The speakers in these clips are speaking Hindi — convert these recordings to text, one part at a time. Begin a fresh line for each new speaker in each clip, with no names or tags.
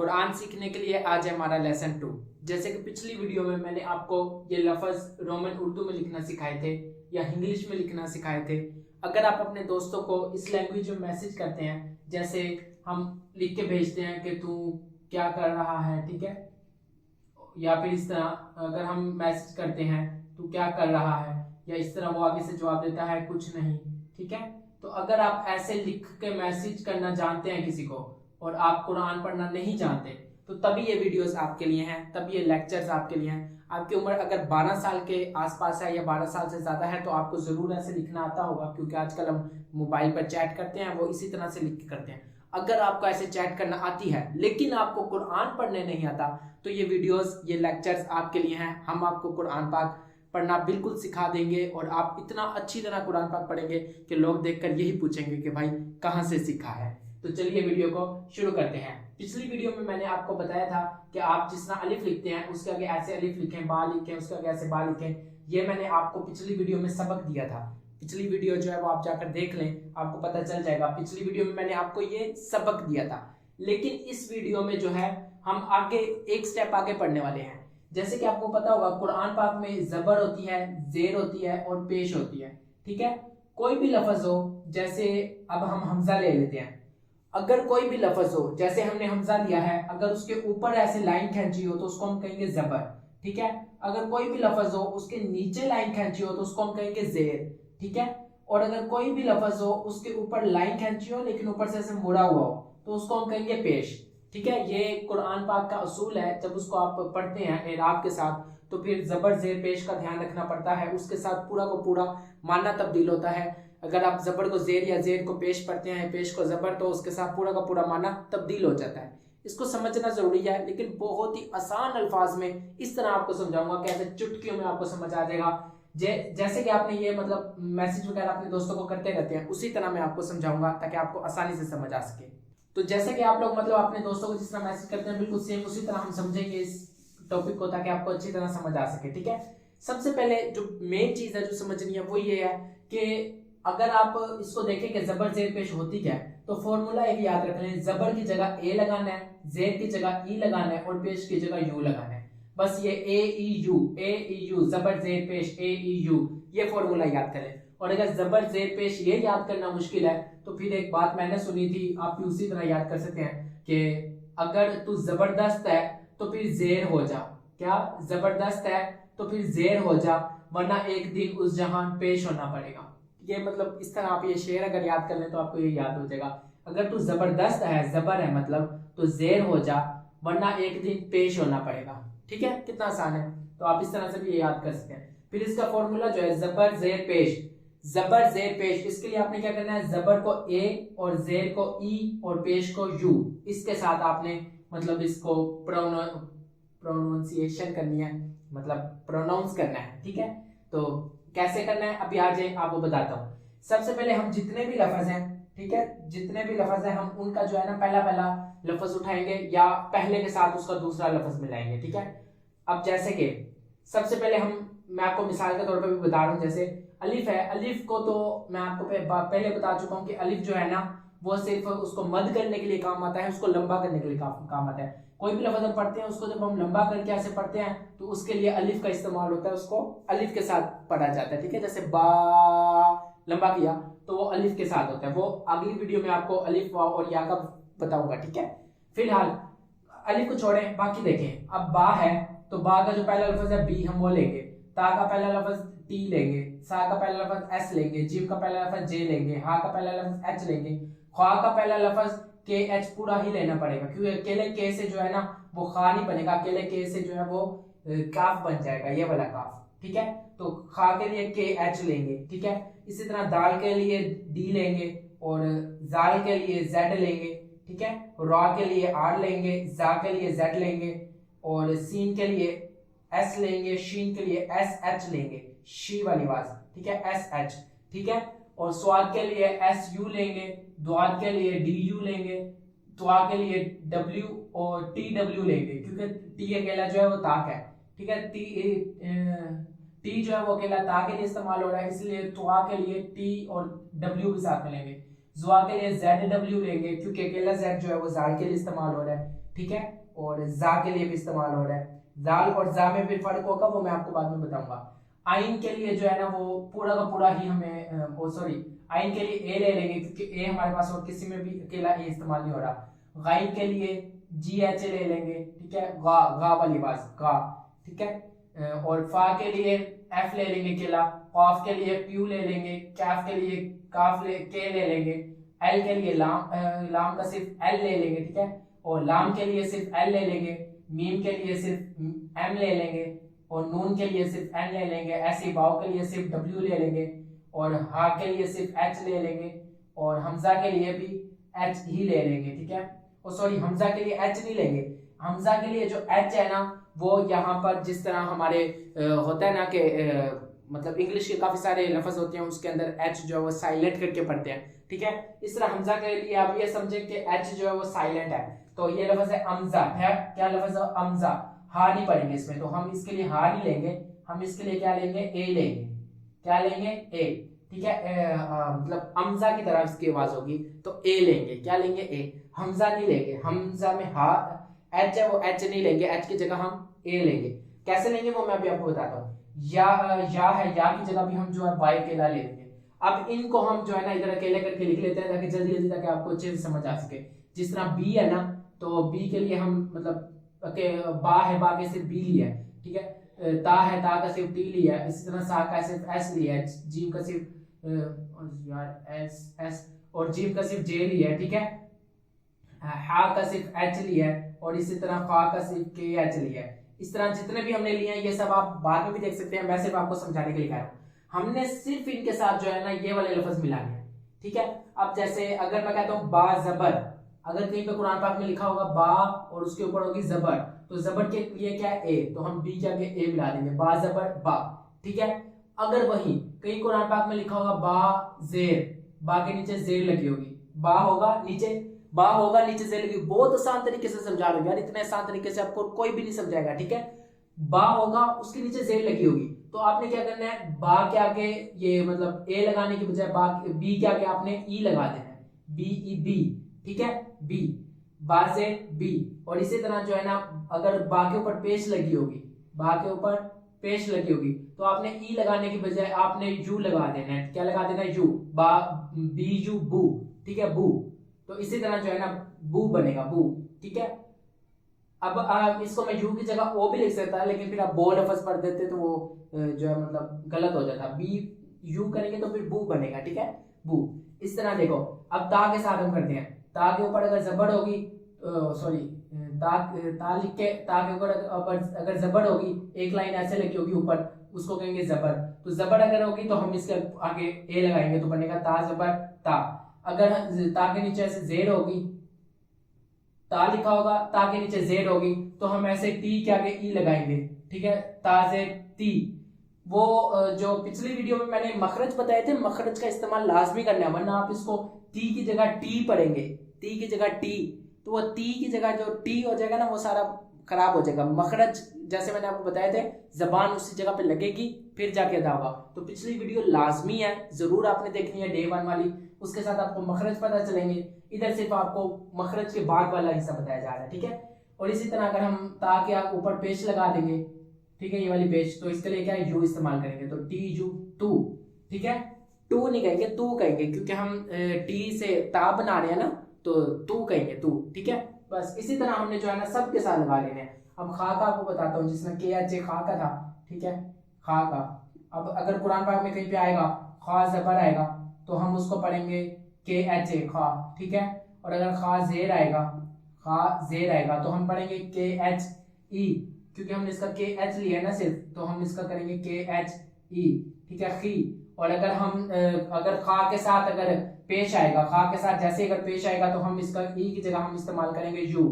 कुरान सीखने के लिए आज है हमारा लेसन 2। जैसे कि पिछली वीडियो में मैंने आपको ये लफ्ज रोमन उर्दू में लिखना सिखाए थे या इंग्लिश में लिखना सिखाए थे। अगर आप अपने दोस्तों को इस लैंग्वेज में मैसेज करते हैं, जैसे हम लिख के भेजते हैं कि तू क्या कर रहा है, ठीक है, या फिर इस तरह अगर हम मैसेज करते हैं तू क्या कर रहा है, या इस तरह वो आगे से जवाब देता है कुछ नहीं, ठीक है। तो अगर आप ऐसे लिख के मैसेज करना जानते हैं किसी को और आप कुरान पढ़ना नहीं जानते, तो तभी ये वीडियोस आपके लिए हैं, तभी ये लेक्चर्स आपके लिए हैं। आपकी उम्र अगर 12 साल के आसपास है या 12 साल से ज्यादा है तो आपको जरूर ऐसे लिखना आता होगा, क्योंकि आजकल हम मोबाइल पर चैट करते हैं, वो इसी तरह से लिख के करते हैं। अगर आपको ऐसे चैट करना आती है लेकिन आपको कुरान पढ़ने नहीं आता, तो ये वीडियोस, ये लेक्चर्स आपके लिए हैं। हम आपको कुरान पाक पढ़ना बिल्कुल सिखा देंगे और आप इतना अच्छी तरह कुरान पाक पढ़ेंगे कि लोग देखकर यही पूछेंगे कि भाई कहाँ से सीखा है। तो चलिए वीडियो को शुरू करते हैं। पिछली वीडियो में मैंने आपको बताया था कि आप जिस तरह अलिफ लिखते हैं उसके आगे ऐसे अलिफ लिखें, बा लिखें, उसके आगे ऐसे बा लिखें। ये मैंने आपको पिछली वीडियो में सबक दिया था। पिछली वीडियो जो है वो आप जाकर देख लें, आपको पता चल जाएगा। पिछली वीडियो में मैंने आपको ये सबक दिया था, लेकिन इस वीडियो में जो है हम आगे एक स्टेप आगे पढ़ने वाले हैं। जैसे कि आपको पता होगा कुरान पाक में जबर होती है, जेर होती है और पेश होती है, ठीक है। कोई भी लफ्ज हो, जैसे अब हम हमजा ले लेते हैं, अगर कोई भी लफ्ज हो, जैसे हमने हमजा लिया है, अगर उसके ऊपर ऐसे लाइन खींची हो तो उसको हम कहेंगे जबर, ठीक है। अगर कोई भी लफ्ज हो उसके नीचे लाइन खींची हो तो उसको हम कहेंगे जेर, ठीक है। और अगर कोई भी लफ्ज हो उसके ऊपर लाइन खींची हो लेकिन ऊपर से ऐसे मुड़ा हुआ हो तो उसको हम कहेंगे पेश, ठीक है। ये कुरान पाक का असूल है। जब उसको आप पढ़ते हैं एराब के साथ तो फिर जबर जेर पेश का ध्यान रखना पड़ता है, उसके साथ पूरा को पूरा माना तब्दील होता है। अगर आप जबर को जेर या जेर को पेश पढ़ते हैं, पेश को जबर, तो उसके साथ पूरा का पूरा माना तब्दील हो जाता है। इसको समझना जरूरी है, लेकिन बहुत ही आसान अल्फाज में इस तरह आपको समझाऊंगा कि ऐसे चुटकियों में आपको समझ आ जाएगा। जैसे कि आपने ये मतलब मैसेज वगैरह अपने दोस्तों को करते रहते हैं, उसी तरह मैं आपको समझाऊंगा ताकि आपको आसानी से समझ आ सके। तो जैसे कि आप लोग मतलब अपने दोस्तों को जिस तरह मैसेज करते हैं, बिल्कुल सेम उसी तरह हम समझेंगे इस टॉपिक को, ताकि आपको अच्छी तरह समझ आ सके, ठीक है। सबसे पहले जो मेन चीज है जो समझनी है वो ये है कि अगर आप इसको देखें कि जबर जेर पेश होती क्या है, तो फॉर्मूला एक याद रख लें। जबर की जगह ए लगाना है, जेर की जगह ई लगाना है और पेश की जगह यू लगाना है। बस ये ए ई यू, जबर जेर पेश ए ई यू, ये फॉर्मूला याद करें। और अगर जबर जेर पेश ये याद करना मुश्किल है तो फिर एक बात मैंने सुनी थी, आप भी उसी तरह याद कर सकते हैं कि अगर तू जबरदस्त है तो फिर जेर हो जा। क्या? जबरदस्त है तो फिर जेर हो जा, वरना एक दिन उस जहां पेश होना पड़ेगा। ये मतलब इस तरह आप ये शेर अगर याद कर लें तो आपको ये याद हो जाएगा। अगर तू जबरदस्त है, जबर है मतलब, तो जेर हो जा, वरना एक दिन पेश होना पड़ेगा, ठीक है। कितना आसान है, तो आप इस तरह से भी ये याद कर सकते हैं। फिर इसका फॉर्मूला जो है जबर जेर पेश, जबर जेर पेश, इसके लिए आपने क्या करना है, जबर को ए और जेर को ई और पेश को यू, इसके साथ आपने मतलब इसको प्रोनाउंसिएशन करनी है, मतलब प्रोनाउंस करना है, ठीक है। तो कैसे करना है अभी आ जाए आपको बताता हूं। सबसे पहले हम जितने भी लफ्ज हैं, ठीक है, जितने भी लफ्ज हैं हम उनका जो है ना पहला पहला लफ्ज उठाएंगे या पहले के साथ उसका दूसरा लफ्ज मिलाएंगे, ठीक है। अब जैसे कि सबसे पहले मैं आपको मिसाल के तौर पर भी बता रहा हूं, जैसे अलिफ है, अलिफ को तो मैं आपको पहले बता चुका हूं कि अलिफ जो है ना वो सिर्फ उसको मद करने के लिए काम आता है, उसको लंबा करने के लिए काम आता है। कोई भी लफ्ज हम पढ़ते हैं उसको जब हम लंबा करके ऐसे पढ़ते हैं तो उसके लिए अलिफ का इस्तेमाल होता है, उसको अलिफ के साथ पढ़ा जाता है, ठीक है। जैसे बा लंबा किया तो वो अलिफ के साथ होता है। वो अगली वीडियो में आपको अलिफ वाव और या का बताऊंगा, ठीक है। फिलहाल अलिफ को छोड़ें, बाकी देखें। अब बा है तो बा का जो पहला लफ्ज है बी हम वो लेंगे, ता का पहला लफ्ज टी लेंगे, सा का पहला लफ्ज एस लेंगे, जीम का पहला लफ्ज जे लेंगे, हा का पहला लफ्ज एच लेंगे, ख्वा का पहला लफ्ज के एच पूरा ही लेना पड़ेगा, क्योंकि अकेले के से जो है ना वो खा नहीं बनेगा, अकेले के से जो है वो काफ बन जाएगा, ये वाला काफ, ठीक है। तो खा के लिए के एच लेंगे, ठीक है। इसी तरह दाल के लिए डी लेंगे और जाल के लिए जेड लेंगे, ठीक है। रा के लिए आर लेंगे, जा के लिए जेड लेंगे और सीन के लिए एस लेंगे, शीन के लिए एस एच लेंगे, शी वाली आवाज, ठीक है, एस एच, ठीक है। और स्वाद के लिए एस यू लेंगे, द्वाद के लिए डी यू लेंगे, त्वा के लिए डब्ल्यू और टी डब्ल्यू लेंगे, क्योंकि टी अकेला जो है वो ताक है, ठीक है। टी जो है वो अकेला ता के लिए इस्तेमाल हो रहा है, इसलिए त्वा के लिए टी और डब्ल्यू के साथ में लेंगे। जुआ के लिए जेड डब्ल्यू लेंगे, क्योंकि अकेला जेड जो है वो जाल के लिए इस्तेमाल हो रहा है। ठीक है, और जा के लिए भी इस्तेमाल हो रहा है। जाल और जा में भी फर्क होगा, वो मैं आपको बाद में बताऊंगा। आइन के लिए जो है ना वो पूरा का पूरा ही हमें सॉरी आइन के लिए ए ले लेंगे, क्योंकि ए हमारे पास और किसी में भी अकेला ए इस्तेमाल नहीं हो रहा। गाइन के लिए जी एच ले लेंगे, ठीक है, गा गा वाली आवाज गा, ठीक है। और फा के लिए एफ ले लेंगे अकेला, कॉफ के लिए क्यू ले लेंगे, कैफ के लिए काफ के ले लेंगे, एल के लिए लाम का सिर्फ एल ले लेंगे, ठीक है, और लाम के लिए सिर्फ एल ले लेंगे, मीम के लिए सिर्फ एम ले लेंगे, और नून के लिए सिर्फ एन ले लेंगे, ऐसे वाव के लिए सिर्फ डब्ल्यू ले लेंगे, और हा के लिए सिर्फ एच ले लेंगे, और हमजा के लिए भी एच ही ले लेंगे, ठीक है। और सॉरी हमजा के लिए एच नहीं लेंगे, हमजा के लिए जो एच है ना वो यहाँ पर जिस तरह हमारे होता है ना कि मतलब इंग्लिश के काफी सारे लफ्ज होते हैं, उसके अंदर एच जो है वो साइलेंट करके पढ़ते हैं, ठीक है। इस तरह हमजा के लिए आप ये समझे कि एच जो है वो साइलेंट है, तो ये लफ्ज है अमजा है, क्या लफ्ज है अमजा, हा नहीं पढ़ेंगे इसमें, तो हम इसके लिए हा नहीं लेंगे, हम इसके लिए क्या लेंगे ए लेंगे, क्या लेंगे ए, ठीक है। मतलब अमजा की तरह इसकी आवाज होगी तो ए लेंगे, क्या लेंगे ए, हमजा नहीं लेंगे, हमजा में हा एच है वो एच नहीं लेंगे, एच की जगह हम ए लेंगे। कैसे लेंगे वो मैं अभी आपको बताता हूँ। या है, या की जगह भी हम जो है वाई अकेला ले लेंगे। अब इनको हम जो है ना इधर अकेले करके लिख लेते हैं ताकि जल्दी जल्दी ताकि आपको अच्छे से समझ आ सके। जिस तरह बी है ना, तो बी के लिए हम मतलब बा है, बा के सिर्फ बी लिया है, ठीक है। ता है, ता का सिर्फ टी लिया है, इसी तरह सा का सिर्फ एस लिया है, जीम का सिर्फ यार एस एस, और जीम का सिर्फ जे लिया है, ठीक है। हा का सिर्फ एच लिया है, और इसी तरह फा का सिर्फ के एच लिया है। इस तरह जितने भी हमने लिए हैं ये सब आप बाद में भी देख सकते हैं, मैं सिर्फ आपको समझाने के लिए कह रहा हूँ। हमने सिर्फ इनके साथ जो है ना ये वाले लफ्ज मिला लिया, ठीक है। अब जैसे अगर मैं कहता हूँ बा जबर, अगर कहीं पे कुरान पाक में लिखा होगा बा और उसके ऊपर होगी जबर, तो जबर के लिए क्या है ए, तो हम बी के आगे ए मिला देंगे, बा जबर बा, ठीक है। अगर वही कहीं कुरान पाक में लिखा होगा बा जेर, बा के नीचे जेर लगी होगी, बा होगा नीचे, बा होगा नीचे जेर लगी, बहुत आसान तरीके से समझा रहा हूं यार, इतने आसान तरीके से आपको कोई भी नहीं समझाएगा, ठीक है। बा होगा उसके नीचे जेर लगी होगी, तो आपने क्या करना है, बा के आगे ये मतलब ए लगाने की बजाय बा बी के आगे आपने ई लगा देना है, बी ई बी, ठीक है, बी बा से बी। और इसी तरह जो है ना अगर बा के ऊपर पेश लगी होगी, बा के ऊपर पेश लगी होगी, तो आपने ई लगाने की बजाय आपने यू लगा देना है, क्या लगा देना है, यू, बा बी यू बू, ठीक है, बू। तो इसी तरह जो है ना बू बनेगा, बू, ठीक है। अब इसको मैं यू की जगह ओ भी लिख सकता है, लेकिन फिर आप बो लफ्ज पढ़ देते तो वो जो है मतलब गलत हो जाता, बी यू करेंगे तो फिर बू बनेगा, ठीक है, बू। इस तरह देखो, अब ता के साथ हम करते हैं, ता के ऊपर अगर जबर होगी, सॉरी ता लिख के ता के ऊपर अगर जबर होगी, एक लाइन ऐसे लगी होगी ऊपर, उसको कहेंगे जबर। तो जबर अगर होगी तो हम इसके आगे ए लगाएंगे तो बनेगा ता जबर ता। अगर ता के नीचे ऐसे जेड होगी, ता लिखा होगा, ता के नीचे जेड होगी, तो हम ऐसे टी के आगे ई लगाएंगे, ठीक है, ताजे ती। वो जो पिछली वीडियो में मैंने मखरज बताए थे, मखरज का इस्तेमाल लाजमी करना है, वरना आप इसको ती की जगह टी पढ़ेंगे, ती की जगह टी, तो वो ती की जगह जो टी हो जाएगा ना वो सारा खराब हो जाएगा। मखरज जैसे मैंने आपको बताया थे, जबान उसी जगह पे लगेगी फिर जाके अदा होगा। तो पिछली वीडियो लाजमी है, जरूर आपने देखनी है, डे 1 वाली, उसके साथ आपको मखरज पता चलेंगे। इधर सिर्फ आपको मखरज के बाद वाला हिस्सा बताया जा रहा है, ठीक है। और इसी तरह अगर हम ता के ऊपर पेश लगा देंगे, ठीक है, ये वाली पेश, तो इसके लिए क्या है, यू इस्तेमाल करेंगे, तो टी यू टू, ठीक है। टू नहीं कहेंगे, तू कहेंगे, क्योंकि हम टी से ता बना रहे हैं ना, तो तू कहेंगे, तू, ठीक है। बस इसी तरह हमने जो है ना सबके साथ लगा लेने हैं। अब खा का आपको बताता हूँ, जिसमें के एच ए खा का था, ठीक है, खा का। अब अगर कुरान पाक में कहीं पे आएगा खा जबर आएगा, तो हम उसको पढ़ेंगे के एच ए खा, ठीक है। और अगर खा जेर आएगा, खा जेर आएगा, तो हम पढ़ेंगे के एच ई, क्योंकि हमने इसका के एच लिया है ना सिर्फ, तो हम इसका करेंगे के एच ई, ठीक है, खी। और अगर हम अगर खा के साथ अगर पेश आएगा, खा के साथ जैसे अगर पेश आएगा, तो हम इसका ई की जगह हम इस्तेमाल करेंगे यू,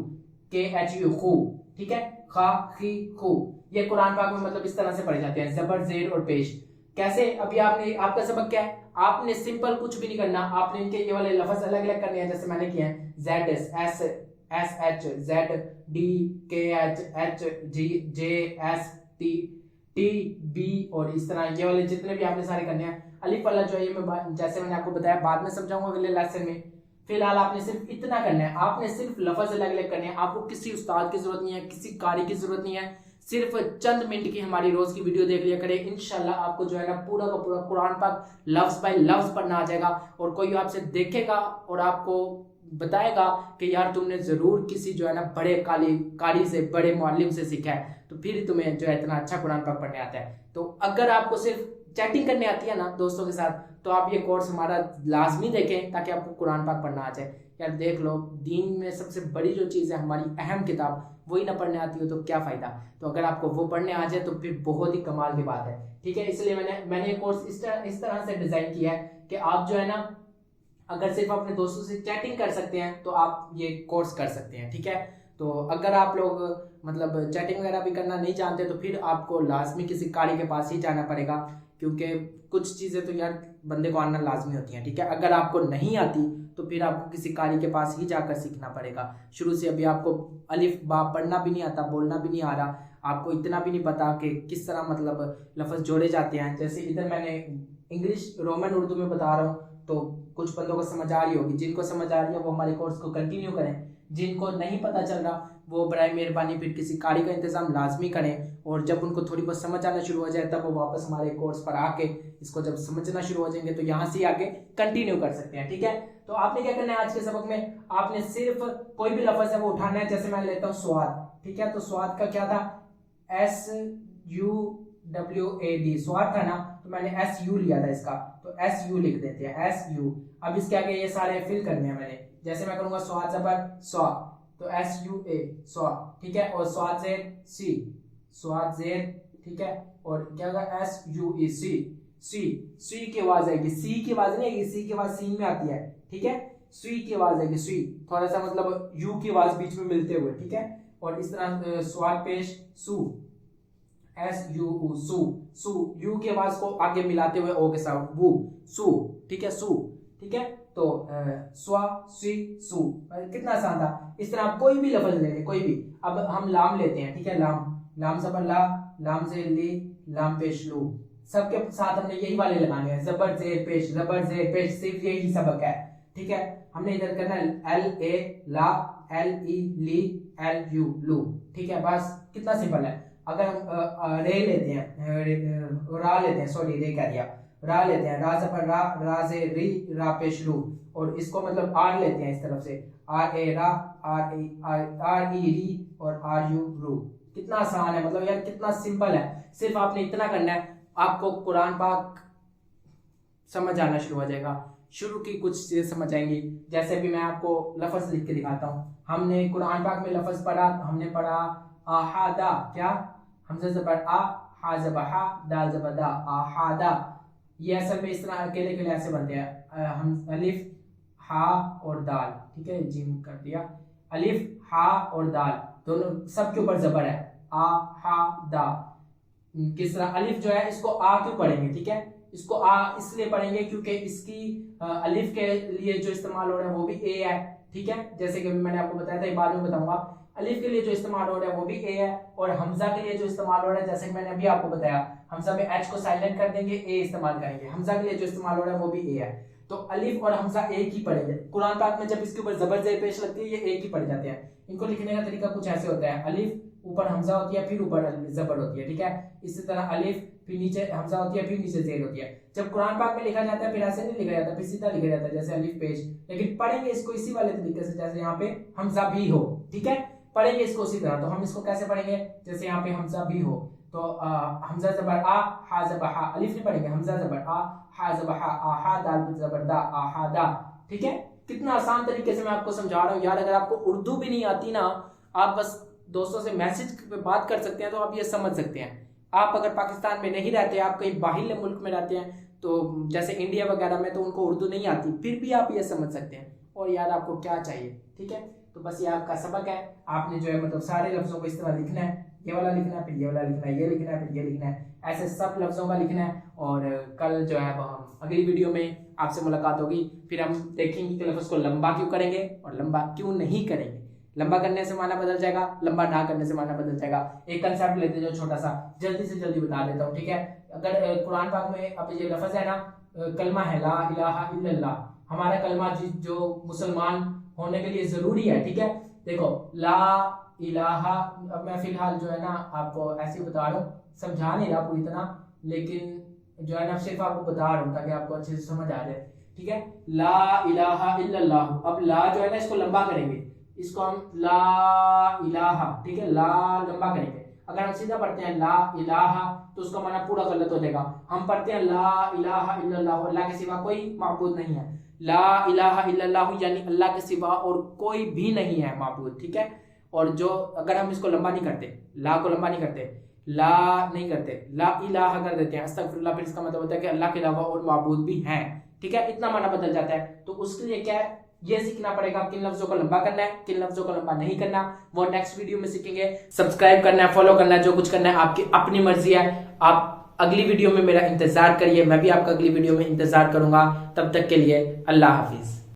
के एच यू, खू, ठीक है, खा खी खू। ये कुरान पाक में मतलब इस तरह से पढ़े जाते हैं, जबर जेर और पेश। कैसे, अभी आपने आपका सबक क्या है, आपने सिंपल कुछ भी नहीं करना, आपने इनके ये वाले लफ्ज अलग अलग करने हैं, जैसे मैंने किया है, Z S S S H, Z D, K H H G, J S T, T B, और इस तरह ये वाले जितने भी आपने सारे करने हैं। अलिफ वाला जो है ये मैं जैसे मैंने आपको बताया बाद में समझाऊंगा अगले लेसन में। फिलहाल आपने सिर्फ इतना करना है, आपने सिर्फ लफ्ज अलग अलग करने हैं। आपको किसी उस्ताद की जरूरत नहीं है, किसी कारी की जरूरत नहीं है, सिर्फ चंद मिनट की हमारी रोज की वीडियो देख लिया करें। इंशाल्लाह आपको जो है ना पूरा का पूरा कुरान पाक लफ्ज बाय लफ्ज पढ़ना आ जाएगा। और कोई आपसे देखेगा और आपको बताएगा कि यार तुमने जरूर किसी जो है ना बड़े कारी से, बड़े मुअल्लिम से सीखा है, तो फिर तुम्हें जो है इतना अच्छा कुरान पाक पढ़ने आता है। तो अगर आपको सिर्फ चैटिंग करने आती है ना दोस्तों के साथ, तो आप ये कोर्स हमारा लाजमी देखें ताकि आपको कुरान पाक पढ़ना आ जाए। यार देख लो, दीन में सबसे बड़ी जो चीज़ है हमारी अहम किताब, वही ना पढ़ने आती हो तो क्या फ़ायदा। तो अगर आपको वो पढ़ने आ जाए तो फिर बहुत ही कमाल की बात है। ठीक है, इसलिए मैंने ये कोर्स इस तरह से डिज़ाइन किया है कि आप जो है ना अगर सिर्फ अपने दोस्तों से चैटिंग कर सकते हैं तो आप ये कोर्स कर सकते हैं। ठीक है, तो अगर आप लोग मतलब चैटिंग वगैरह भी करना नहीं जानते तो फिर आपको लाजमी किसी कारी के पास ही जाना पड़ेगा, क्योंकि कुछ चीज़ें तो यार बंदे को आना लाजमी होती हैं। ठीक है, अगर आपको नहीं आती तो फिर आपको किसी कारी के पास ही जाकर सीखना पड़ेगा शुरू से। अभी आपको अलिफ बा पढ़ना भी नहीं आता, बोलना भी नहीं आ रहा, आपको इतना भी नहीं पता कि किस तरह मतलब लफ्ज़ जोड़े जाते हैं। जैसे इधर मैंने इंग्लिश रोमन उर्दू में बता रहा हूँ तो कुछ बंदों को समझ आ रही होगी, जिनको समझ आ रही है वो हमारे कोर्स को कंटिन्यू करें, जिनको नहीं पता चल रहा वो बराए मेहरबानी फिर किसी कारी का इंतजाम लाजमी करें। और जब उनको थोड़ी बहुत समझ आना शुरू हो जाए तब वो वापस हमारे कोर्स पर आके इसको जब समझना शुरू हो जाएंगे तो यहाँ से आगे कंटिन्यू कर सकते हैं। ठीक है, तो आपने क्या करना है आज के सबक में, आपने सिर्फ कोई भी लफ्ज है वो उठाना है। जैसे मैं लेता हूँ स्वाद। ठीक है, तो स्वाद का क्या था, SUWAD स्वाद था ना, तो मैंने SU लिया था इसका, तो SU लिख देते हैं, SU। अब इसके आगे ये सारे फिल करने हैं मैंने। जैसे मैं करूंगा स्वाद जबर स्वा, तो SUA स्वा। ठीक है, और स्वाद जेर सी, स्वाद जेर। ठीक है, और क्या होगा SUE सी, सी की आवाज आएगी, सी की आवाज नहीं आएगी, सी की आवाज सीन में आती है। ठीक है, सुई की आवाज आएगी, सुई थोड़ा सा मतलब यू की आवाज बीच में मिलते हुए। ठीक है, और इस तरह स्वाद पेश सु, SU सु, सु यू की आवाज को आगे मिलाते हुए ओ के साथ वू सु। ठीक है, सु। ठीक है, तो स्वा सी सु, कितना आसान था। इस तरह आप कोई भी लफ्ज ले लें, कोई भी। अब हम लाम लेते हैं। ठीक है, लाम, लाम जबर ला, लाम से ली, लाम पेश लू, सबके साथ हमने यही वाले लगाने हैं, जबर जेर पेश, जबर जेर पेश, सिर्फ यही सबक है। ठीक है, हमने इधर करना है LA ला, LE ली, LU लू। ठीक है, बस कितना सिंपल है। अगर हम रे लेते हैं, रा लेते हैं, सॉरी रे कह दिया, रा लेते हैं, रा जबर रा, रा से री, रा पेश लू, और इसको मतलब आर लेते हैं इस तरफ से, RA रा, RE री, और RU रू। कितना आसान है, मतलब यार कितना सिंपल है। सिर्फ आपने इतना करना है, आपको कुरान पाक समझ आना शुरू हो जाएगा। शुरू की कुछ चीजें समझ आएंगी, जैसे भी मैं आपको लफ्ज लिख के दिखाता हूँ। हमने कुरान पाक में लफ्ज पढ़ा, हमने पढ़ा आहादा, क्या, हमजा जबर आ, हा जबर हा, दाल जबर दा, आहादा। ये असल में इस तरह अकेले अकेले ऐसे बनते हैं, हम अलिफ हा और दाल। ठीक है, जिम कर दिया, अलिफ हा और दाल दोनों सबके ऊपर जबर है, आ हा दा। किस तरह अलिफ जो है इसको आ क्यों पढ़ेंगे, ठीक है, इसको आ इसलिए पढ़ेंगे क्योंकि इसकी अलिफ के लिए जो इस्तेमाल हो रहा है वो भी ए है। ठीक है, जैसे कि मैंने आपको बताया था, एक बाद में बताऊंगा। अलिफ के लिए जो इस्तेमाल हो रहा है वो भी ए है, और हमजा के लिए जो इस्तेमाल हो रहा है, जैसे कि मैंने अभी आपको बताया, हमजा में एच को साइलेंट कर देंगे, ए इस्तेमाल करेंगे। हमजा के लिए जो इस्तेमाल हो रहा है वो भी ए है, तो अलिफ और हमजा एक ही पढ़ेंगे। कुरान पाक में जब इसके ऊपर जबर जेर पेश लगती है ये एक ही पढ़ जाते हैं। इनको लिखने का तरीका कुछ ऐसे होता है, अलिफ ऊपर हमजा होती है, फिर ऊपर जबर होती है। ठीक है, इसी तरह अलिफ, फिर नीचे हमजा होती है, फिर नीचे जेर होती है। जब कुरान पाक में लिखा जाता है फिर ऐसे नहीं लिखा जाता, फिर सीधा लिखा जाता है, जैसे अलिफ पेश। लेकिन पढ़ेंगे इसको इसी वाले तरीके से, जैसे यहाँ पे हमजा भी हो। ठीक है, पढ़ेंगे इसको उसी तरह। तो हम इसको कैसे पढ़ेंगे, जैसे यहाँ पे हमजा भी हो, तो हमजा जबर आ, हा जबर हा, अलिफ नहीं पढ़ेंगे, हमजा जबर आ, हा जबर हा, आहा, दाल जबर दा, आहादा। ठीक है, कितना आसान तरीके से मैं आपको समझा रहा हूँ यार। अगर आपको उर्दू भी नहीं आती ना, आप बस दोस्तों से मैसेज पे बात कर सकते हैं तो आप ये समझ सकते हैं। आप अगर पाकिस्तान में नहीं रहते, आप कहीं बाहर मुल्क में रहते हैं, तो जैसे इंडिया वगैरह में, तो उनको उर्दू नहीं आती, फिर भी आप ये समझ सकते हैं। और यार आपको क्या चाहिए, ठीक है, तो बस ये आपका सबक है। आपने जो है मतलब सारे लफ्जों को इस तरह लिखना है, ये वाला लिखना है, फिर ये वाला लिखना है, ये लिखना है, फिर ये लिखना है, ऐसे सब लफ्जों का लिखना है। और कल जो है हम अगली वीडियो में आपसे मुलाकात होगी, फिर हम देखेंगे कि लफ्ज को लंबा क्यों करेंगे और लंबा क्यों नहीं करेंगे। लंबा करने से माना बदल जाएगा, लंबा ना करने से माना बदल जाएगा। एक कंसेप्ट लेते जो छोटा सा, जल्दी से जल्दी बता देता हूँ। ठीक है, अगर कुरान पाक में अब ये लफ्ज है ना, कलमा है ला इलाहा इल्लल्लाह, हमारा कलमा जो मुसलमान होने के लिए जरूरी है, ठीक है। देखो ला इलाहा, अब मैं फिलहाल जो है ना आपको ऐसे ही बता रहा हूँ, समझा नहीं रहा पूरी तरह, लेकिन जो है ना सिर्फ आपको बता रहा हूँ ताकि आपको अच्छे से समझ आ जाए, ठीक है। ला इलाहा इल्लल्लाह, अब ला जो है ना इसको लंबा करेंगे, इसको हम ला इलाहा, ठीक है, ला लंबा करेंगे। अगर हम सीधा पढ़ते हैं ला इलाहा तो उसका माना पूरा गलत हो जाएगा। हम पढ़ते हैं ला इलाहा इल्लल्लाह, अल्लाह के सिवा कोई माबूद नहीं है। ला इलाहा इल्लल्लाह यानी अल्लाह के सिवा और कोई भी नहीं है माबूद, ठीक है। और जो अगर हम इसको लंबा नहीं करते, ला को लंबा नहीं करते, ला नहीं करते, ला इलाहा कर देते हैं, अस्तगफिरुल्लाह, फिर इसका मतलब होता है कि अल्लाह के अलावा और माबूद भी हैं, ठीक है। इतना माना बदल जाता है। तो उसके लिए क्या है, ये सीखना पड़ेगा किन लफ्जों को लंबा करना है, किन लफ्जों को लंबा नहीं करना, वो नेक्स्ट वीडियो में सीखेंगे। सब्सक्राइब करना है, फॉलो करना है, जो कुछ करना है आपकी अपनी मर्जी है। आप अगली वीडियो में मेरा इंतजार करिए, मैं भी आपका अगली वीडियो में इंतजार करूंगा। तब तक के लिए अल्लाह हाफिज।